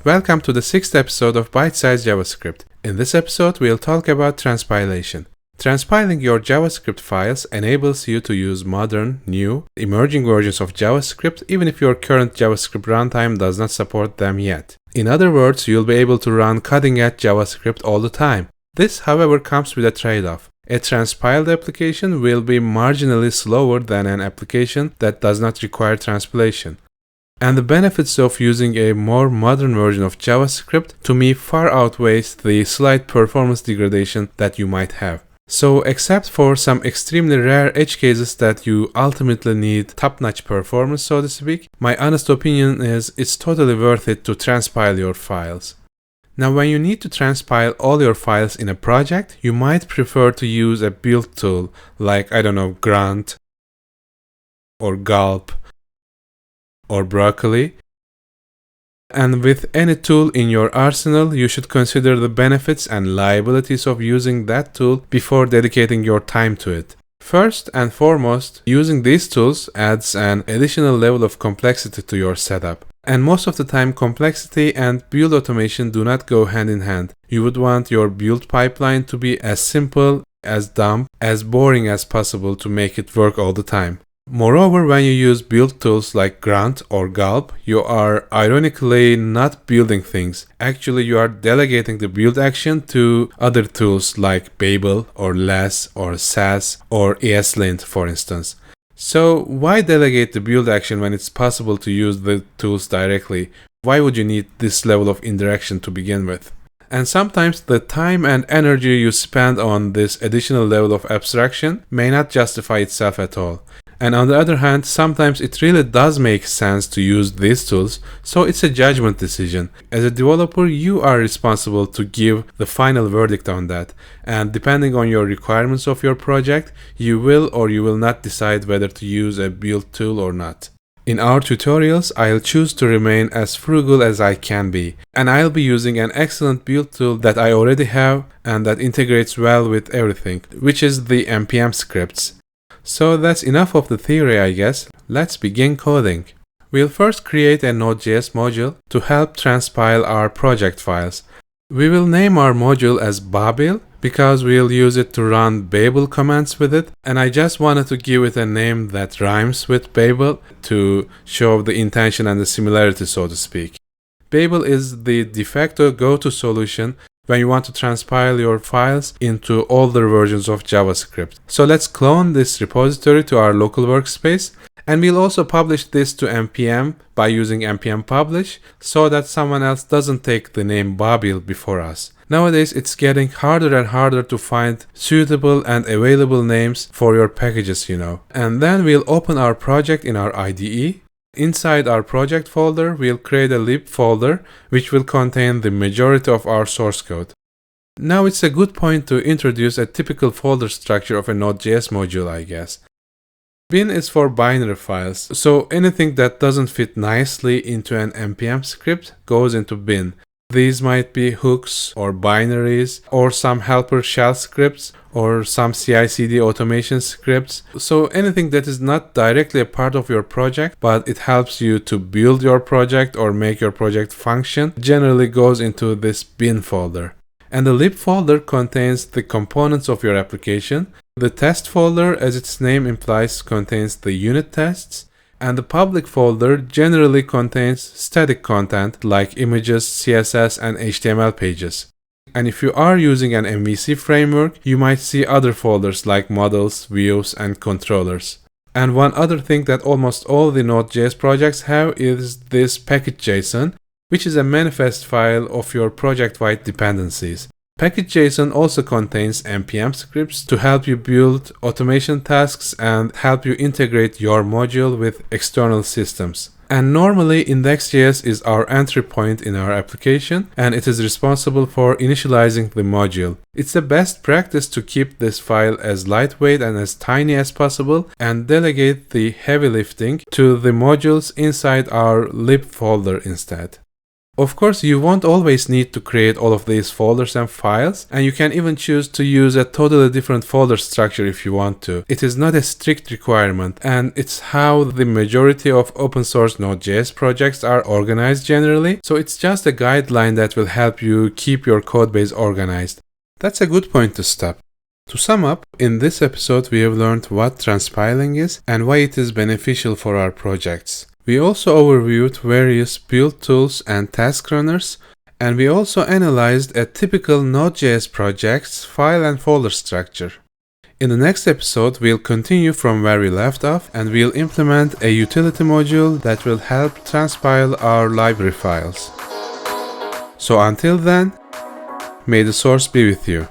Welcome to the 6th episode of Byte-Sized JavaScript. In this episode, we'll talk about transpilation. Transpiling your JavaScript files enables you to use modern, new, emerging versions of JavaScript even if your current JavaScript runtime does not support them yet. In other words, you'll be able to run cutting-edge JavaScript all the time. This, however, comes with a trade-off. A transpiled application will be marginally slower than an application that does not require transpilation. And the benefits of using a more modern version of JavaScript to me far outweighs the slight performance degradation that you might have. So except for some extremely rare edge cases that you ultimately need top-notch performance, so to speak, my honest opinion is it's totally worth it to transpile your files. Now when you need to transpile all your files in a project, you might prefer to use a build tool like, Rant or Gulp or Broccoli. And with any tool in your arsenal, you should consider the benefits and liabilities of using that tool before dedicating your time to it. First and foremost, using these tools adds an additional level of complexity to your setup. And most of the time, complexity and build automation do not go hand in hand. You would want your build pipeline to be as simple, as dumb, as boring as possible to make it work all the time. Moreover, when you use build tools like Grunt or Gulp, you are ironically not building things. Actually, you are delegating the build action to other tools like Babel or Less or Sass or ESLint, for instance. So why delegate the build action when it's possible to use the tools directly? Why would you need this level of interaction to begin with? And sometimes the time and energy you spend on this additional level of abstraction may not justify itself at all. And on the other hand, sometimes it really does make sense to use these tools, so it's a judgment decision. As a developer, you are responsible to give the final verdict on that. And depending on your requirements of your project, you will or you will not decide whether to use a build tool or not. In our tutorials, I'll choose to remain as frugal as I can be, and I'll be using an excellent build tool that I already have and that integrates well with everything, which is the npm scripts. So that's enough of the theory, I guess. Let's begin coding. We'll first create a Node.js module to help transpile our project files. We will name our module as Babel because we'll use it to run Babel commands with it, and I just wanted to give it a name that rhymes with Babel to show the intention and the similarity, so to speak. Babel is the de facto go-to solution when you want to transpile your files into older versions of JavaScript. So let's clone this repository to our local workspace, and we'll also publish this to npm by using npm publish so that someone else doesn't take the name Babel before us. Nowadays, it's getting harder and harder to find suitable and available names for your packages, And then we'll open our project in our IDE. Inside our project folder, we'll create a lib folder which will contain the majority of our source code. Now it's a good point to introduce a typical folder structure of a Node.js module, I guess. Bin is for binary files, so anything that doesn't fit nicely into an npm script goes into bin. These might be hooks or binaries or some helper shell scripts or some CI/CD automation scripts. So anything that is not directly a part of your project, but it helps you to build your project or make your project function, generally goes into this bin folder. And the lib folder contains the components of your application. The test folder, as its name implies, contains the unit tests. And the public folder generally contains static content like images, CSS, and HTML pages. And if you are using an MVC framework, you might see other folders like models, views, and controllers. And one other thing that almost all the Node.js projects have is this package.json, which is a manifest file of your project-wide dependencies. Package.json also contains npm scripts to help you build automation tasks and help you integrate your module with external systems. And normally index.js is our entry point in our application, and it is responsible for initializing the module. It's the best practice to keep this file as lightweight and as tiny as possible and delegate the heavy lifting to the modules inside our lib folder instead. Of course, you won't always need to create all of these folders and files, and you can even choose to use a totally different folder structure if you want to. It is not a strict requirement, and it's how the majority of open source Node.js projects are organized generally, so it's just a guideline that will help you keep your codebase organized. That's a good point to stop. To sum up, in this episode we have learned what transpiling is and why it is beneficial for our projects. We also overviewed various build tools and task runners, and we also analyzed a typical Node.js project's file and folder structure. In the next episode, we'll continue from where we left off, and we'll implement a utility module that will help transpile our library files. So until then, may the source be with you.